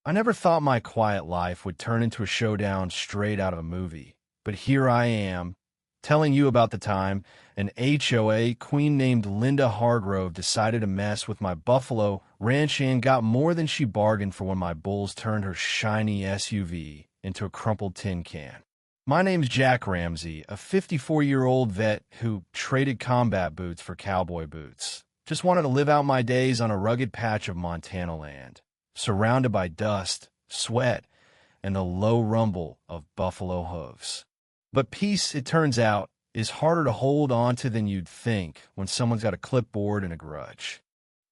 I never thought my quiet life would turn into a showdown straight out of a movie, but here I am, telling you about the time an HOA queen named Linda Hargrove decided to mess with my Buffalo ranch and got more than she bargained for when my bulls turned her shiny SUV into a crumpled tin can. My name's Jack Ramsey, a 54-year-old vet who traded combat boots for cowboy boots. Just wanted to live out my days on a rugged patch of Montana land, surrounded by dust, sweat, and the low rumble of buffalo hooves. But peace, it turns out, is harder to hold on to than you'd think when someone's got a clipboard and a grudge.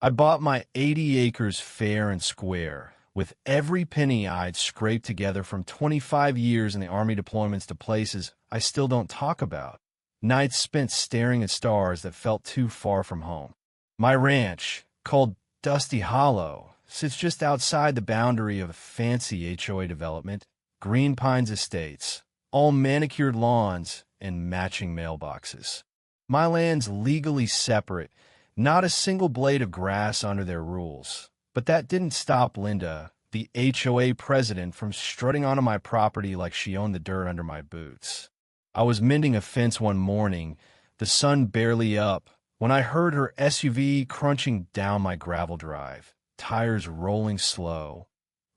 I bought my 80 acres fair and square, with every penny I'd scraped together from 25 years in the Army deployments to places I still don't talk about. Nights spent staring at stars that felt too far from home. My ranch, called Dusty Hollow, sits just outside the boundary of a fancy HOA development, Green Pines Estates, all manicured lawns and matching mailboxes. My land's legally separate, not a single blade of grass under their rules. But that didn't stop Linda, the HOA president, from strutting onto my property like she owned the dirt under my boots. I was mending a fence one morning, the sun barely up, when I heard her SUV crunching down my gravel drive, tires rolling slow,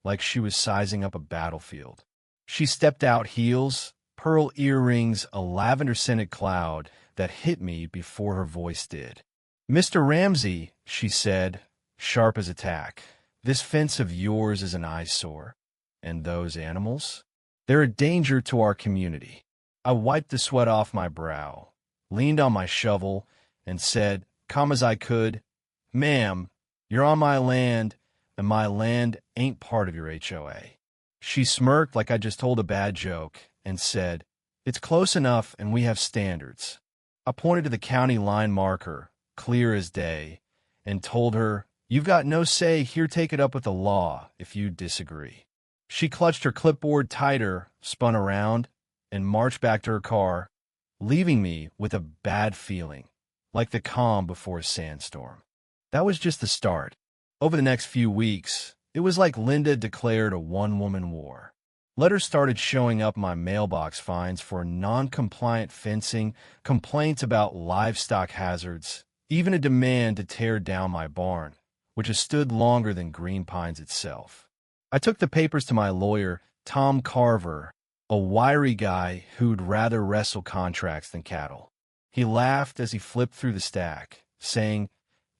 like she was sizing up a battlefield. She stepped out, heels, pearl earrings, a lavender-scented cloud that hit me before her voice did. "Mr. Ramsey," she said, sharp as a tack, "this fence of yours is an eyesore. And those animals? They're a danger to our community." I wiped the sweat off my brow, leaned on my shovel, and said, calm as I could, "Ma'am, you're on my land, and my land ain't part of your HOA. She smirked like I just told a bad joke and said, "It's close enough, and we have standards." I pointed to the county line marker, clear as day, and told her, "You've got no say here, take it up with the law if you disagree." She clutched her clipboard tighter, spun around, and marched back to her car, leaving me with a bad feeling, like the calm before a sandstorm. That was just the start. Over the next few weeks, it was like Linda declared a one-woman war. Letters started showing up in my mailbox, fines for non-compliant fencing, complaints about livestock hazards, even a demand to tear down my barn, which has stood longer than Green Pines itself. I took the papers to my lawyer, Tom Carver, a wiry guy who'd rather wrestle contracts than cattle. He laughed as he flipped through the stack, saying,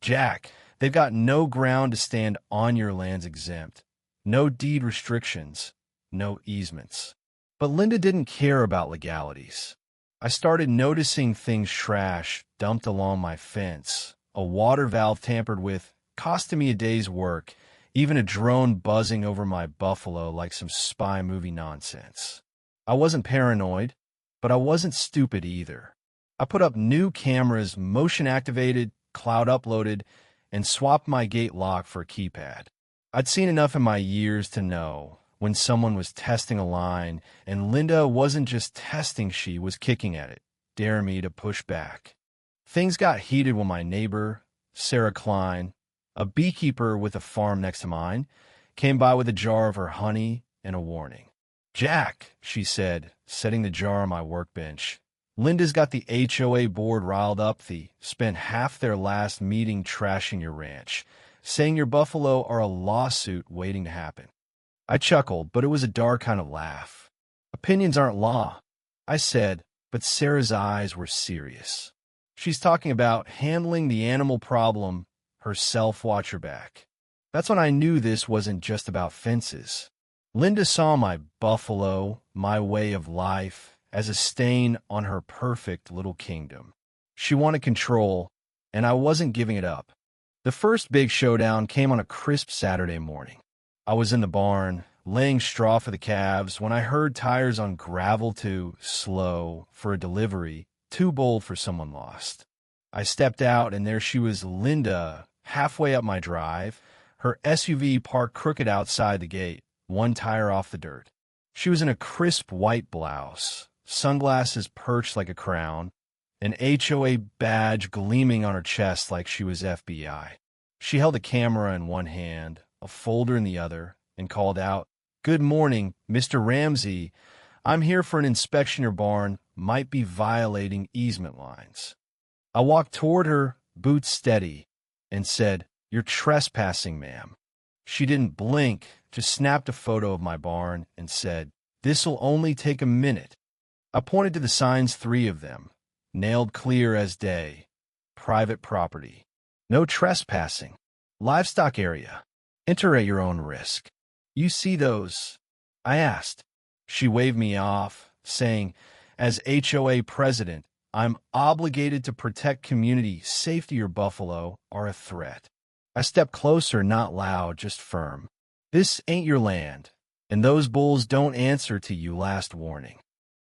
"Jack, they've got no ground to stand on your land's exempt, no deed restrictions, no easements." But Linda didn't care about legalities. I started noticing things trash dumped along my fence, a water valve tampered with, costing me a day's work, even a drone buzzing over my buffalo like some spy movie nonsense. I wasn't paranoid, but I wasn't stupid either. I put up new cameras, motion-activated, cloud-uploaded, and swapped my gate lock for a keypad. I'd seen enough in my years to know when someone was testing a line, and Linda wasn't just testing, she was kicking at it, daring me to push back. Things got heated when my neighbor, Sarah Klein, a beekeeper with a farm next to mine, came by with a jar of her honey and a warning. "Jack," she said, setting the jar on my workbench, "Linda's got the HOA board riled up. They spent half their last meeting trashing your ranch, saying your buffalo are a lawsuit waiting to happen." I chuckled, but it was a dark kind of laugh. "Opinions aren't law," I said, but Sarah's eyes were serious. "She's talking about handling the animal problem herself, watch her back." That's when I knew this wasn't just about fences. Linda saw my buffalo, my way of life, as a stain on her perfect little kingdom. She wanted control, and I wasn't giving it up. The first big showdown came on a crisp Saturday morning. I was in the barn, laying straw for the calves, when I heard tires on gravel too slow for a delivery, too bold for someone lost. I stepped out, and there she was, Linda, halfway up my drive, her SUV parked crooked outside the gate, one tire off the dirt. She was in a crisp white blouse, sunglasses perched like a crown, an HOA badge gleaming on her chest like she was FBI. She held a camera in one hand, a folder in the other, and called out, "Good morning, Mr. Ramsey. I'm here for an inspection. Your barn might be violating easement lines." I walked toward her, boots steady, and said, "You're trespassing, ma'am." She didn't blink, just snapped a photo of my barn and said, "This'll only take a minute." I pointed to the signs, 3 of them, nailed clear as day. Private property. No trespassing. Livestock area. Enter at your own risk. "You see those?" I asked. She waved me off, saying, "As HOA president, I'm obligated to protect community safety. Your buffalo are a threat." I stepped closer, not loud, just firm. "This ain't your land, and those bulls don't answer to you. Last warning."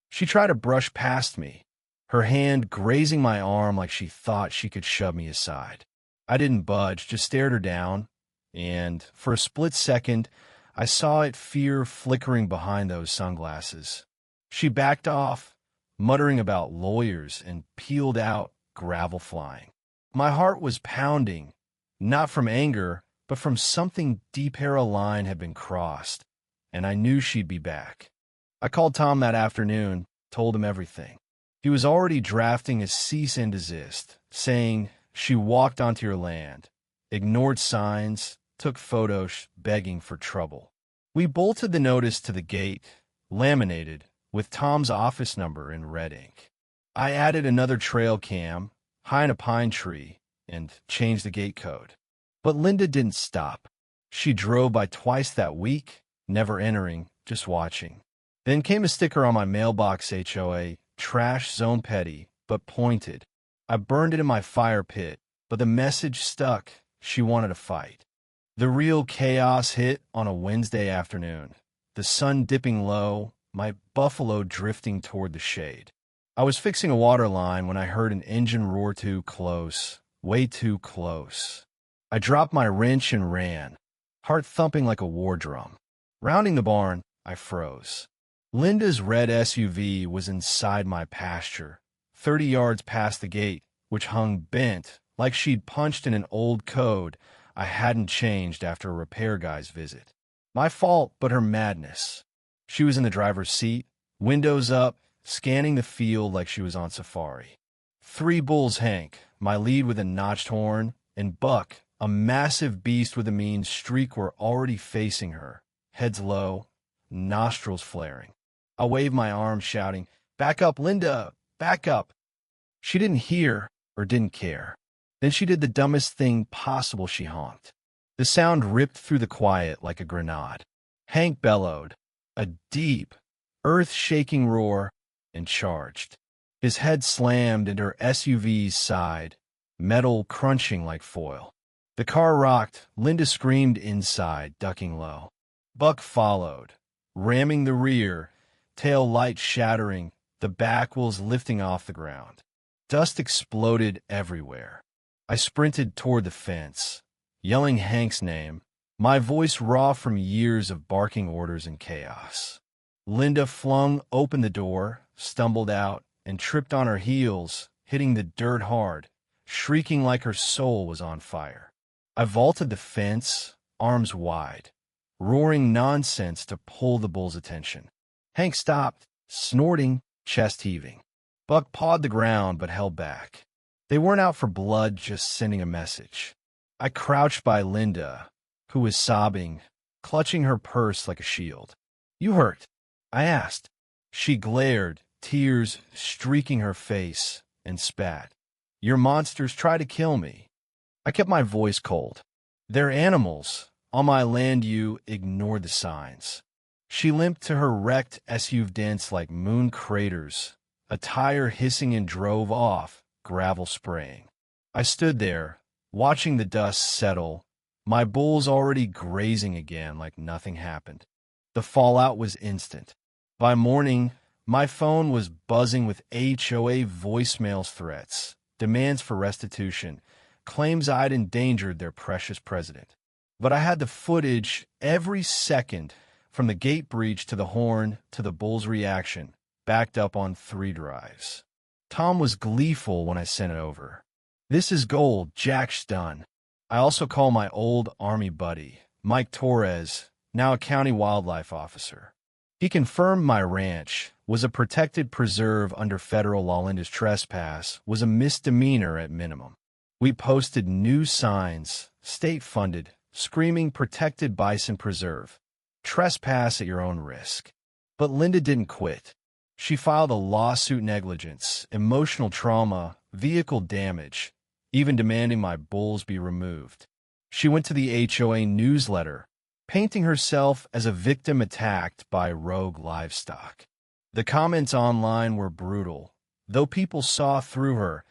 She tried to brush past me, her hand grazing my arm like she thought she could shove me aside. I didn't budge, just stared her down, and for a split second, I saw fear flickering behind those sunglasses. She backed off, muttering about lawyers, and peeled out, gravel flying. My heart was pounding, not from anger, but from something deeper. A line had been crossed, and I knew she'd be back. I called Tom that afternoon, told him everything. He was already drafting a cease and desist, saying she walked onto your land, ignored signs, took photos begging for trouble. We bolted the notice to the gate, laminated, with Tom's office number in red ink. I added another trail cam, high in a pine tree, and changed the gate code. But Linda didn't stop. She drove by twice that week, never entering, just watching. Then came a sticker on my mailbox, HOA, trash zone petty, but pointed. I burned it in my fire pit, but the message stuck. She wanted a fight. The real chaos hit on a Wednesday afternoon. The sun dipping low, my buffalo drifting toward the shade. I was fixing a water line when I heard an engine roar too close, way too close. I dropped my wrench and ran, heart thumping like a war drum. Rounding the barn, I froze. Linda's red SUV was inside my pasture, 30 yards past the gate, which hung bent, like she'd punched in an old code I hadn't changed after a repair guy's visit. My fault, but her madness. She was in the driver's seat, windows up, scanning the field like she was on safari. 3 bulls, Hank, my lead with a notched horn, and Buck, a massive beast with a mean streak, were already facing her, heads low, nostrils flaring. I waved my arm, shouting, "Back up, Linda! Back up!" She didn't hear or didn't care. Then she did the dumbest thing possible. She honked. The sound ripped through the quiet like a grenade. Hank bellowed, a deep, earth-shaking roar, and charged. His head slammed into her SUV's side, metal crunching like foil. The car rocked. Linda screamed inside, ducking low. Buck followed, ramming the rear, tail light shattering, the back wheels lifting off the ground. Dust exploded everywhere. I sprinted toward the fence, yelling Hank's name, my voice raw from years of barking orders and chaos. Linda flung open the door, stumbled out, and tripped on her heels, hitting the dirt hard, shrieking like her soul was on fire. I vaulted the fence, arms wide, roaring nonsense to pull the bull's attention. Hank stopped, snorting, chest heaving. Buck pawed the ground but held back. They weren't out for blood, just sending a message. I crouched by Linda, who was sobbing, clutching her purse like a shield. "You hurt?" I asked. She glared, tears streaking her face, and spat. "Your monsters try to kill me." I kept my voice cold. "They're animals. On my land, you ignored the signs." She limped to her wrecked SUV, dents like moon craters, a tire hissing, and drove off, gravel spraying. I stood there, watching the dust settle, my bulls already grazing again like nothing happened. The fallout was instant. By morning, my phone was buzzing with HOA voicemails, threats, demands for restitution, claims I'd endangered their precious president. But I had the footage every second, from the gate breach to the horn to the bull's reaction, backed up on 3 drives. Tom was gleeful when I sent it over. "This is gold. Jack's done." I also called my old Army buddy, Mike Torres, now a county wildlife officer. He confirmed my ranch was a protected preserve under federal law. Linda's trespass was a misdemeanor at minimum. We posted new signs, state-funded, screaming protected bison preserve. Trespass at your own risk. But Linda didn't quit. She filed a lawsuit: negligence, emotional trauma, vehicle damage, even demanding my bulls be removed. She went to the HOA newsletter, painting herself as a victim attacked by rogue livestock. The comments online were brutal, though people saw through her,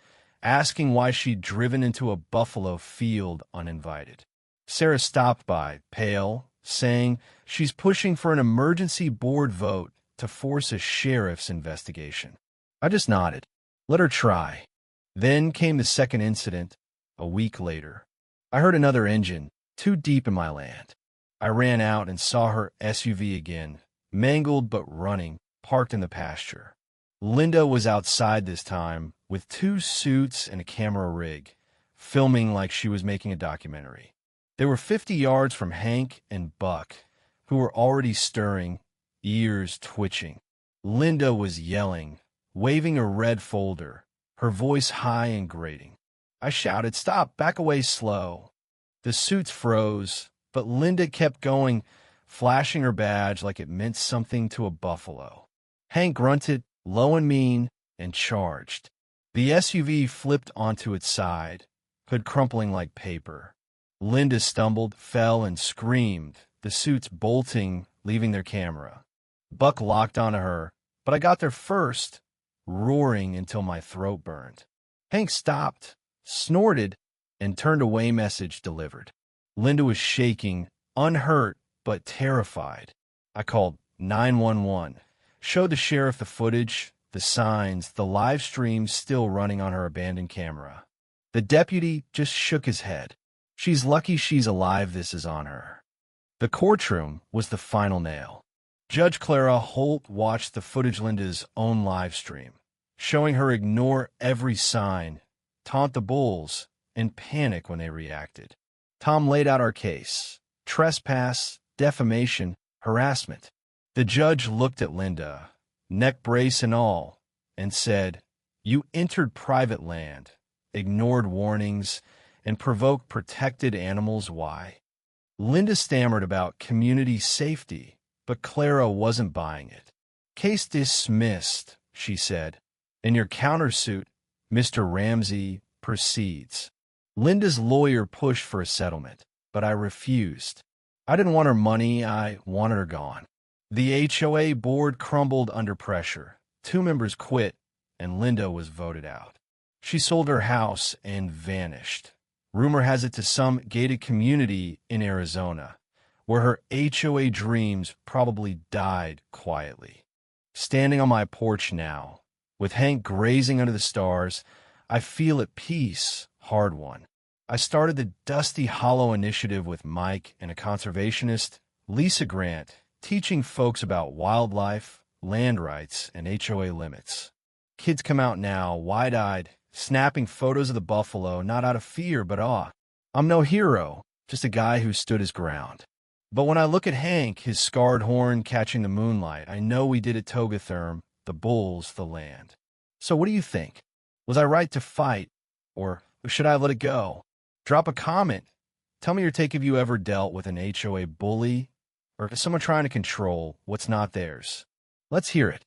asking why she'd driven into a buffalo field uninvited. Sarah stopped by, pale, saying she's pushing for an emergency board vote to force a sheriff's investigation. I just nodded. Let her try. Then came the second incident, a week later. I heard another engine, too deep in my land. I ran out and saw her SUV again, mangled but running, parked in the pasture. Linda was outside this time, with 2 suits and a camera rig, filming like she was making a documentary. They were 50 yards from Hank and Buck, who were already stirring, ears twitching. Linda was yelling, waving a red folder, her voice high and grating. I shouted, "Stop, back away slow." The suits froze, but Linda kept going, flashing her badge like it meant something to a buffalo. Hank grunted, low and mean, and charged. The SUV flipped onto its side, hood crumpling like paper. Linda stumbled, fell, and screamed, the suits bolting, leaving their camera. Buck locked onto her, but I got there first, roaring until my throat burned. Hank stopped, snorted, and turned away. Message delivered. Linda was shaking, unhurt, but terrified. I called 911, showed the sheriff the footage, the signs, the live stream still running on her abandoned camera. The deputy just shook his head. She's lucky she's alive. This is on her. The courtroom was the final nail. Judge Clara Holt watched the footage, Linda's own live stream, showing her ignore every sign, taunt the bulls, and panic when they reacted. Tom laid out our case: trespass, defamation, harassment. The judge looked at Linda, neck brace and all, and said, "You entered private land, ignored warnings, and provoked protected animals. Why?" Linda stammered about community safety, but Clara wasn't buying it. "Case dismissed," she said. "In your countersuit, Mr. Ramsey proceeds." Linda's lawyer pushed for a settlement, but I refused. I didn't want her money, I wanted her gone. The HOA board crumbled under pressure. 2 members quit, and Linda was voted out. She sold her house and vanished. Rumor has it to some gated community in Arizona, where her HOA dreams probably died quietly. Standing on my porch now, with Hank grazing under the stars, I feel at peace, hard won. I started the Dusty Hollow Initiative with Mike and a conservationist, Lisa Grant, teaching folks about wildlife, land rights, and HOA limits. Kids come out now, wide-eyed, snapping photos of the buffalo, not out of fear but awe. I'm no hero, just a guy who stood his ground. But when I look at Hank, his scarred horn catching the moonlight, I know we did it togotherm, the bulls, the land. So what do you think? Was I right to fight, or should I have let it go? Drop a comment. Tell me your take. Have you ever dealt with an HOA bully or someone trying to control what's not theirs? Let's hear it.